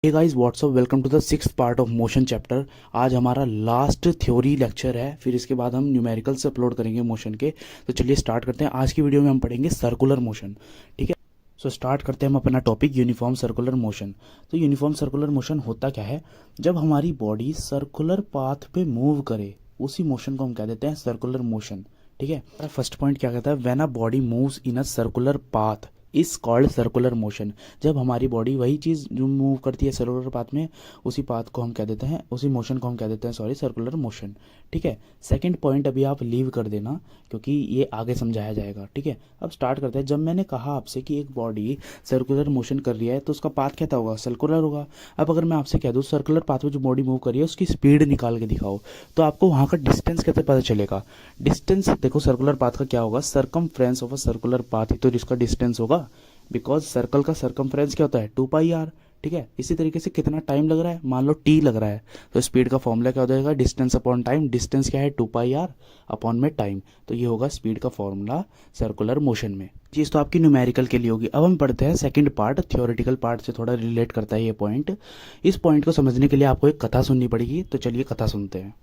Hey guys what's up welcome to the sixth part of motion chapter. आज हमारा last theory lecture है, फिर इसके बाद हम न्यूमेरिकल्स अपलोड करेंगे मोशन के। तो चलिए स्टार्ट करते हैं। आज की वीडियो में हम पढ़ेंगे सर्कुलर मोशन। ठीक है, सो स्टार्ट करते हैं हम अपना टॉपिक यूनिफॉर्म सर्कुलर मोशन। तो यूनिफॉर्म सर्कुलर मोशन होता क्या है? जब हमारी बॉडी सर्कुलर पाथ पे मूव करे उसी मोशन को हम कह देते हैं सर्कुलर मोशन। ठीक है, फर्स्ट पॉइंट क्या कहता है? When a body moves in a circular path is called circular motion. जब हमारी बॉडी वही चीज़ जो मूव करती है सर्कुलर पाथ में, उसी पाथ को हम कह देते हैं, उसी मोशन को हम कह देते हैं सॉरी सर्कुलर मोशन। ठीक है, सेकंड पॉइंट अभी आप लीव कर देना क्योंकि ये आगे समझाया जाएगा। ठीक है, अब स्टार्ट करते हैं। जब मैंने कहा आपसे कि एक बॉडी सर्कुलर मोशन कर रही है तो उसका पाथ क्या होगा? सर्कुलर होगा। अब अगर मैं आपसे कह दूँ सर्कुलर पाथ में जो बॉडी मूव कर रही है उसकी स्पीड निकाल के दिखाओ, तो आपको वहाँ का डिस्टेंस कैसे पता चलेगा? डिस्टेंस देखो, सर्कुलर पाथ का क्या होगा? Circumference of a circular path ही तो इसका डिस्टेंस होगा, बिकॉज सर्कल का सरकमफ्रेंस क्या होता है? 2 पाई आर। ठीक है, इसी तरीके से कितना टाइम लग रहा है, मान लो टी लग रहा है, तो स्पीड का फॉर्मूला क्या हो जाएगा? Distance upon time. डिस्टेंस क्या है? 2 पाई आर अपॉन में टाइम। तो ये होगा स्पीड का फॉर्मूला सर्कुलर मोशन में। चीज़ तो आपकी न्यूमेरिकल के लिए होगी। अब हम पढ़ते हैं सेकंड पार्ट, थ्योरेटिकल पार्ट से थोड़ा रिलेट करता है ये पॉइंट। इस पॉइंट को समझने के लिए आपको एक कथा सुननी पड़ेगी, तो चलिए कथा सुनते हैं।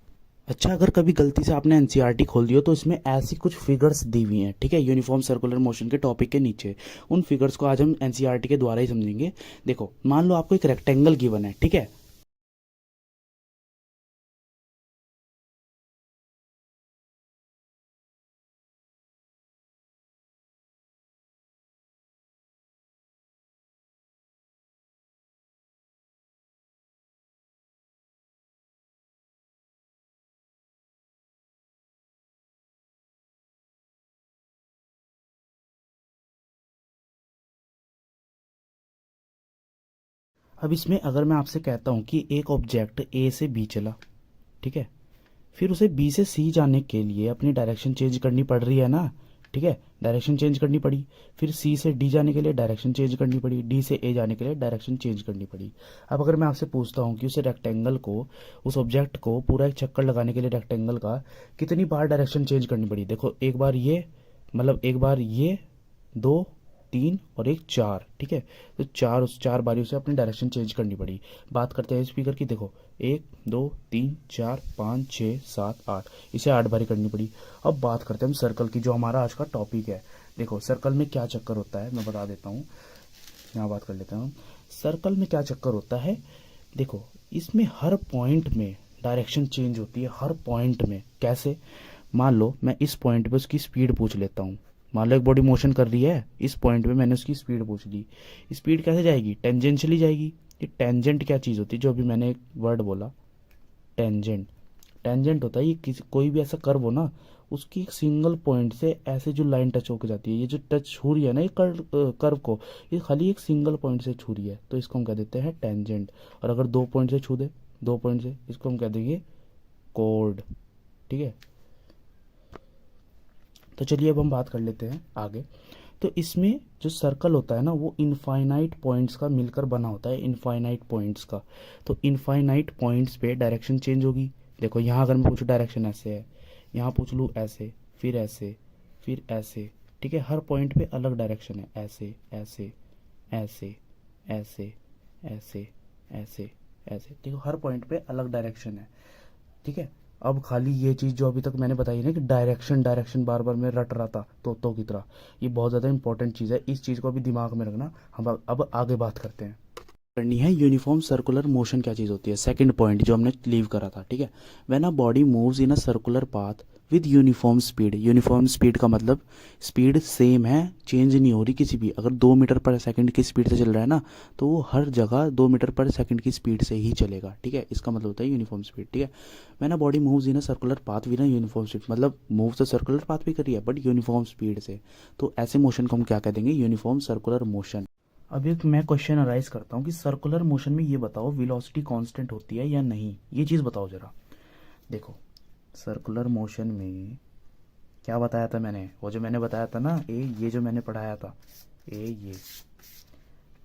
अच्छा, अगर कभी गलती से आपने एनसीईआरटी खोल दिया तो इसमें ऐसी कुछ फिगर्स दी हुई हैं। ठीक है, यूनिफॉर्म सर्कुलर मोशन के टॉपिक के नीचे उन फिगर्स को आज हम एनसीईआरटी के द्वारा ही समझेंगे। देखो, मान लो आपको एक रेक्टेंगल गिवन है। ठीक है, अब इसमें अगर मैं आपसे कहता हूँ कि एक ऑब्जेक्ट ए से बी चला, ठीक है, फिर उसे बी से सी जाने के लिए अपनी डायरेक्शन चेंज करनी पड़ रही है ना। ठीक है, डायरेक्शन चेंज करनी पड़ी। फिर सी से डी जाने के लिए डायरेक्शन चेंज करनी पड़ी, डी से ए जाने के लिए डायरेक्शन चेंज करनी पड़ी। अब अगर मैं आपसे पूछता हूँ कि उसे रेक्टेंगल को, उस ऑब्जेक्ट को पूरा एक चक्कर लगाने के लिए रेक्टेंगल का कितनी बार डायरेक्शन चेंज करनी पड़ी? देखो, एक बार ये, मतलब एक बार ये, दो, तीन और एक चार। ठीक है, तो चार, उस चार बारी उसे अपनी डायरेक्शन चेंज करनी पड़ी। बात करते हैं स्पीकर की। देखो, एक, दो, तीन, चार, पाँच, छः, सात, आठ, इसे 8 बारी करनी पड़ी। अब बात करते हैं हम सर्कल की, जो हमारा आज का टॉपिक है। देखो, सर्कल में क्या चक्कर होता है मैं बता देता हूँ। यहाँ बात कर लेता हूँ, सर्कल में क्या चक्कर होता है। देखो, इसमें हर पॉइंट में डायरेक्शन चेंज होती है, हर पॉइंट में। कैसे? मान लो मैं इस पॉइंट पे उसकी स्पीड पूछ लेता हूँ। मान लो एक बॉडी मोशन कर रही है, इस पॉइंट पे मैंने उसकी स्पीड पूछ ली। स्पीड कैसे जाएगी? टेंजेंशियली जाएगी। ये टेंजेंट क्या चीज़ होती है? जो अभी मैंने एक वर्ड बोला, टेंजेंट। टेंजेंट होता है ये किसी, कोई भी ऐसा कर्व हो ना, उसकी एक सिंगल पॉइंट से ऐसे जो लाइन टच होकर जाती है, ये जो टच छू रही है ना ये कर्व को, ये खाली एक सिंगल पॉइंट से छू रही है, तो इसको हम कह देते हैं टेंजेंट। और अगर 2 पॉइंट से छू दे, 2 पॉइंट से, इसको हम कह देंगे कोड। ठीक है, तो चलिए अब हम बात कर लेते हैं आगे। तो इसमें जो सर्कल होता है ना, वो इनफाइनाइट पॉइंट्स का मिलकर बना होता है, इनफाइनाइट पॉइंट्स का। तो इनफाइनाइट पॉइंट्स पे डायरेक्शन चेंज होगी। देखो, यहाँ अगर मैं पूछूँ डायरेक्शन ऐसे है, यहाँ पूछ लूँ ऐसे, फिर ऐसे, फिर ऐसे। ठीक है, हर पॉइंट पे अलग डायरेक्शन है, ऐसे, ऐसे, ऐसे, ऐसे, ऐसे, ऐसे, ऐसे। देखो, हर पॉइंट पे अलग डायरेक्शन है। ठीक है, अब खाली ये चीज़ जो अभी तक मैंने बताई ना कि डायरेक्शन डायरेक्शन बार बार मैं रट रहा था तोतों की तरह, ये बहुत ज़्यादा इंपॉर्टेंट चीज़ है, इस चीज़ को अभी दिमाग में रखना। हम अब आगे बात करते हैं। करनी है यूनिफॉर्म सर्कुलर मोशन क्या चीज़ होती है, सेकंड पॉइंट जो हमने लीव करा था। ठीक है, when a body moves in a circular path with uniform speed. Uniform speed का मतलब स्पीड सेम है, चेंज नहीं हो रही किसी भी। अगर 2 मीटर पर सेकंड की स्पीड से चल रहा है ना, तो वो हर जगह 2 मीटर पर सेकंड की स्पीड से ही चलेगा। ठीक है, इसका मतलब होता है यूनिफॉर्म स्पीड। ठीक है, when a body moves in a circular path with a uniform speed, मतलब मूव तो सर्कुलर पाथ भी करिए बट यूनिफॉर्म स्पीड से, तो ऐसे मोशन को हम क्या कह देंगे? Uniform circular motion. अब एक मैं क्वेश्चन अराइज करता हूँ कि सर्कुलर मोशन में ये बताओ वेलोसिटी कांस्टेंट होती है या नहीं, ये चीज़ बताओ जरा। देखो, सर्कुलर मोशन में क्या बताया था मैंने? वो जो मैंने बताया था ना, ये जो मैंने पढ़ाया था, ये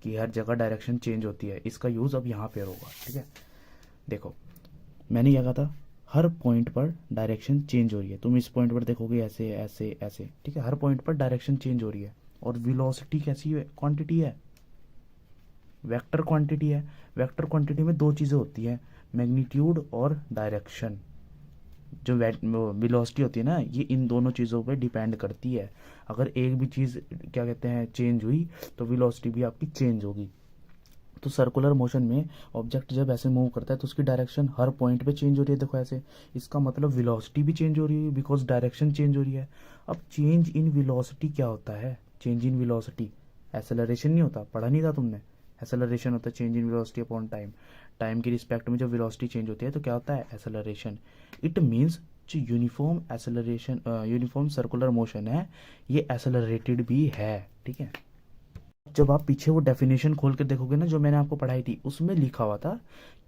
कि हर जगह डायरेक्शन चेंज होती है, इसका यूज़ अब यहाँ पे होगा। ठीक है, देखो, मैंने क्या कहा था? हर पॉइंट पर डायरेक्शन चेंज हो रही है। तुम इस पॉइंट पर देखोगे ऐसे ऐसे ऐसे। ठीक है, हर पॉइंट पर डायरेक्शन चेंज हो रही है। और वेलोसिटी कैसी है? क्वांटिटी है। वेक्टर क्वांटिटी है। वेक्टर क्वांटिटी में दो चीज़ें होती हैं, मैग्नीट्यूड और डायरेक्शन। जो वेलोसिटी होती है ना, ये इन दोनों चीज़ों पे डिपेंड करती है। अगर एक भी चीज़ क्या कहते हैं चेंज हुई तो वेलोसिटी भी आपकी चेंज होगी। तो सर्कुलर मोशन में ऑब्जेक्ट जब ऐसे मूव करता है तो उसकी डायरेक्शन हर पॉइंट पे चेंज हो रही है, देखो ऐसे। इसका मतलब वेलोसिटी भी चेंज हो रही है बिकॉज डायरेक्शन चेंज हो रही है। अब चेंज इन वेलोसिटी क्या होता है? चेंज इन वेलोसिटी एसेलरेशन नहीं होता, पढ़ा नहीं था तुमने? एसेलरेशन होता है change in velocity upon time. Time की रिस्पेक्ट में जब वेलोसिटी चेंज होती है तो क्या होता है? एसेलरेशन। इट मीन्स जो uniform acceleration uniform circular motion है ये एसेलरेटेड भी है, ठीक है। जब आप पीछे वो डेफिनेशन खोल के देखोगे ना जो मैंने आपको पढ़ाई थी, उसमें लिखा हुआ था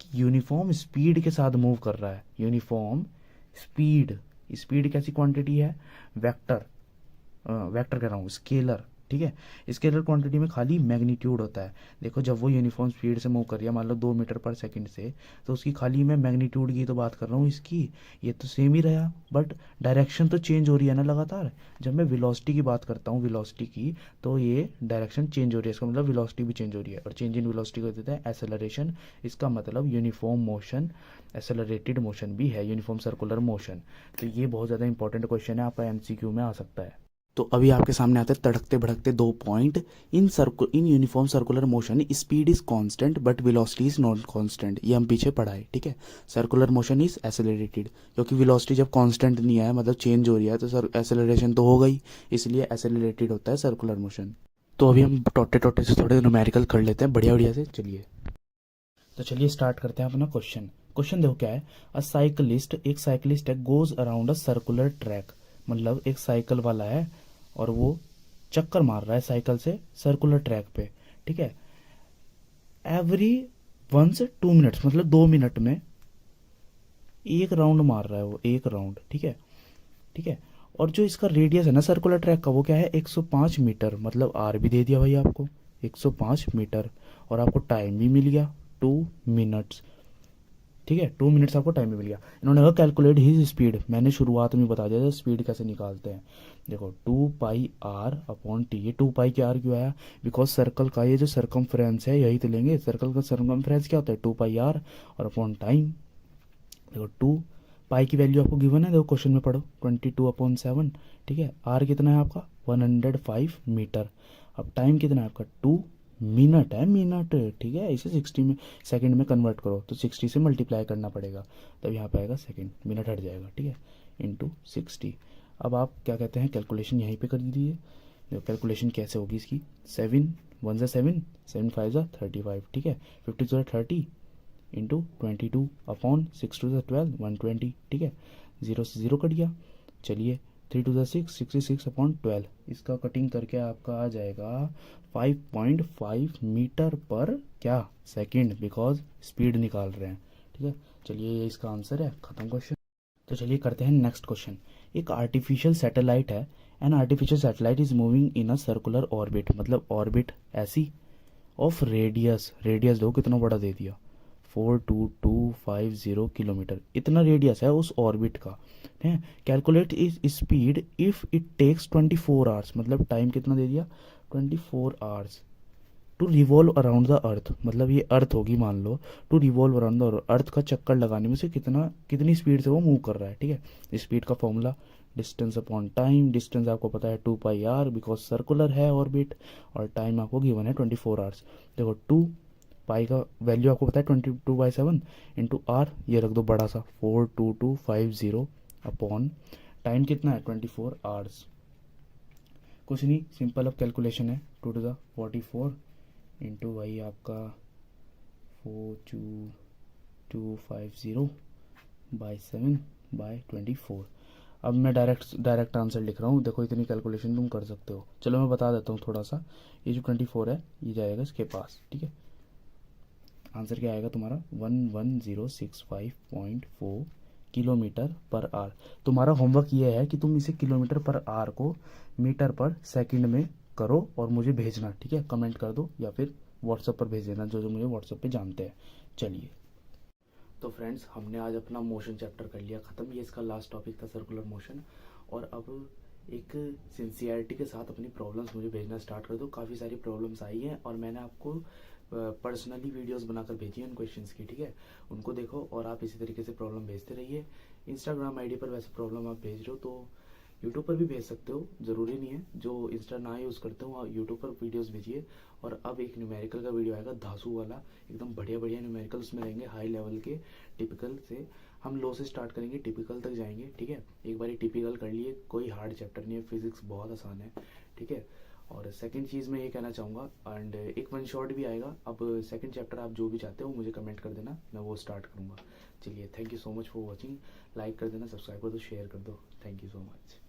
कि यूनिफॉर्म स्पीड के साथ मूव कर रहा है। यूनिफॉर्म स्पीड, स्पीड कैसी क्वांटिटी है? वेक्टर, वेक्टर कह रहा हूँ, स्केलर, ठीक है। स्केलर क्वांटिटी में खाली मैग्नीट्यूड होता है। देखो जब वो यूनिफॉर्म स्पीड से मूव कर रही है, मान लो 2 मीटर पर सेकंड से, तो उसकी खाली मैं मैग्नीट्यूड की तो बात कर रहा हूँ इसकी, ये तो सेम ही रहा, बट डायरेक्शन तो चेंज हो रही है ना लगातार। जब मैं वेलोसिटी की बात करता हूँ, वेलोसिटी की, तो ये डायरेक्शन चेंज हो रही है, इसका मतलब वेलोसिटी भी चेंज हो रही है, और चेंज इन वेलोसिटी को देते हैं एसेलरेशन। इसका मतलब यूनिफॉर्म मोशन एसेलरेटेड मोशन भी है, यूनिफॉर्म सर्कुलर मोशन। तो ये बहुत ज़्यादा इंपॉर्टेंट क्वेश्चन है, आपका एमसीक्यू में आ सकता है। तो अभी आपके सामने आते हैं तड़कते भड़कते दो point. In uniform circular motion speed is constant but velocity is not constant, ये हम पीछे पढ़ा है, ठीक है। सर्कुलर मोशन इज एसेलरेटेड, क्योंकि वेलोसिटी जब कांस्टेंट नहीं है मतलब चेंज हो रही है तो सर एसेलरेशन तो हो गई, इसलिए एसेलरेटेड होता है सर्कुलर मोशन। तो अभी हम टोटे टोटे से थोड़े न्यूमेरिकल कर लेते हैं बढ़िया बढ़िया से, चलिए। तो चलिए स्टार्ट करते हैं अपना क्वेश्चन। क्वेश्चन देखो क्या है, अ साइकिलिस्ट, एक साइकिलिस्ट है, goes around a circular track, मतलब एक साइकिल वाला है और वो चक्कर मार रहा है साइकिल से सर्कुलर ट्रैक पे, ठीक है। एवरी 1 से 2 मिनट्स, मतलब 2 मिनट में एक राउंड मार रहा है वो, एक राउंड, ठीक है, ठीक है। और जो इसका रेडियस है ना सर्कुलर ट्रैक का, वो क्या है? 105 मीटर, मतलब आर भी दे दिया भाई आपको, 105 मीटर। और आपको टाइम भी मिल गया 2 मिनट्स, ठीक है। 2 मिनट्स आपको टाइम भी मिल गया। इन्होंने कहा कैलकुलेट हिज स्पीड, मैंने शुरुआत में बता दिया था स्पीड कैसे निकालते हैं। देखो 2 पाई r/t, ये 2 पाई के आर क्यों आया? बिकॉज सर्कल का ये जो सरकमफ्रेंस है यही तो लेंगे, सर्कल का सरकमफ्रेंस क्या होता है? 2 पाई r और अपॉन टाइम। देखो 2 पाई की वैल्यू आपको गिवन है, देखो क्वेश्चन में पढ़ो, 22/7, ठीक है। आर कितना है आपका? 105 मीटर। अब टाइम कितना है आपका? 2 मिनट है, मिनट, ठीक है। इसे 60 में सेकंड में कन्वर्ट करो तो 60 से मल्टीप्लाई करना पड़ेगा, तब यहाँ पे आएगा सेकंड, मिनट हट जाएगा, ठीक है, इंटू 60। अब आप क्या कहते हैं कैलकुलेशन यहीं पे कर दीजिए। देखो कैलकुलेशन कैसे होगी इसकी, 7 1 7, 7 5 35, ठीक है। 50 30 इंटू 22/6 2 12, 120, ठीक है। 0 से 0 कट गया। चलिए 3 2 6, 66/12, इसका कटिंग करके आपका आ जाएगा 5.5 मीटर पर क्या सेकंड, बिकॉज स्पीड निकाल रहे हैं, ठीक है। चलिए ये इसका आंसर है, खत्म क्वेश्चन। तो चलिए करते हैं नेक्स्ट क्वेश्चन। एक आर्टिफिशियल सैटेलाइट है, an artificial satellite is moving in a circular orbit, मतलब ऑर्बिट ऐसी, ऑफ रेडियस, रेडियस दो कितना बड़ा दे दिया, 42250 किलोमीटर, इतना रेडियस है उस ऑर्बिट का, है। Calculate is speed if it takes 24 hours, मतलब टाइम कितना दे दिया? 24 hours to revolve around the earth, मतलब ये अर्थ होगी मान लो, to revolve around the earth का चक्कर लगाने में से कितनी स्पीड से वो मूव कर रहा है, ठीक है। स्पीड का formula distance upon time, distance आपको पता है 2 पाई r बिकॉज सर्कुलर है ऑर्बिट, और टाइम आपको गिवन है 24 आवर्स। देखो 2 पाई का वैल्यू आपको पता है 22/7 इंटू आर, ये रख दो बड़ा सा 42250 अपॉन टाइम कितना है 24 आवर्स। कुछ नहीं, सिंपल अब कैलकुलेशन है, 2 to the 44 इंटू वही आपका 42250/7/24। अब मैं डायरेक्ट आंसर लिख रहा हूँ, देखो इतनी कैलकुलेशन तुम कर सकते हो। चलो मैं बता देता हूँ थोड़ा सा, ये जो 24 है ये जाएगा इसके पास, ठीक है। आंसर क्या आएगा तुम्हारा? 11065.4 किलोमीटर पर आर। तुम्हारा होमवर्क ये है कि तुम इसे किलोमीटर पर आर को मीटर पर सेकंड में करो और मुझे भेजना, ठीक है। कमेंट कर दो या फिर व्हाट्सएप पर भेज देना, जो जो मुझे व्हाट्सएप पे जानते हैं। चलिए तो फ्रेंड्स हमने आज अपना मोशन चैप्टर कर लिया ख़त्म, ये इसका लास्ट टॉपिक था सर्कुलर मोशन। और अब एक सिंसियरिटी के साथ अपनी प्रॉब्लम्स मुझे भेजना स्टार्ट कर दो। काफ़ी सारी प्रॉब्लम्स आई हैं और मैंने आपको पर्सनली वीडियोस बनाकर भेजिए उन क्वेश्चंस की, ठीक है। उनको देखो और आप इसी तरीके से प्रॉब्लम भेजते रहिए। इंस्टाग्राम आईडी पर वैसे प्रॉब्लम आप भेज रहे हो तो यूट्यूब पर भी भेज सकते हो, ज़रूरी नहीं है। जो इंस्टा ना यूज़ करते हो यूट्यूब पर वीडियोस भेजिए। और अब एक न्यूमेरिकल का वीडियो आएगा धासु वाला, एकदम बढ़िया बढ़िया न्यूमेरिकल उसमें रहेंगे, हाई लेवल के। टिपिकल से हम लो से स्टार्ट करेंगे, टिपिकल तक जाएंगे, ठीक है। एक बार टिपिकल कर लिए, कोई हार्ड चैप्टर नहीं है, फिजिक्स बहुत आसान है, ठीक है। और सेकंड चीज़ मैं ये कहना चाहूँगा, एंड एक वन शॉट भी आएगा। अब सेकंड चैप्टर आप जो भी चाहते हो मुझे कमेंट कर देना, मैं वो स्टार्ट करूँगा। चलिए, thank you so much for watching. Like कर देना, सब्सक्राइब कर दो, शेयर कर दो। Thank you so much.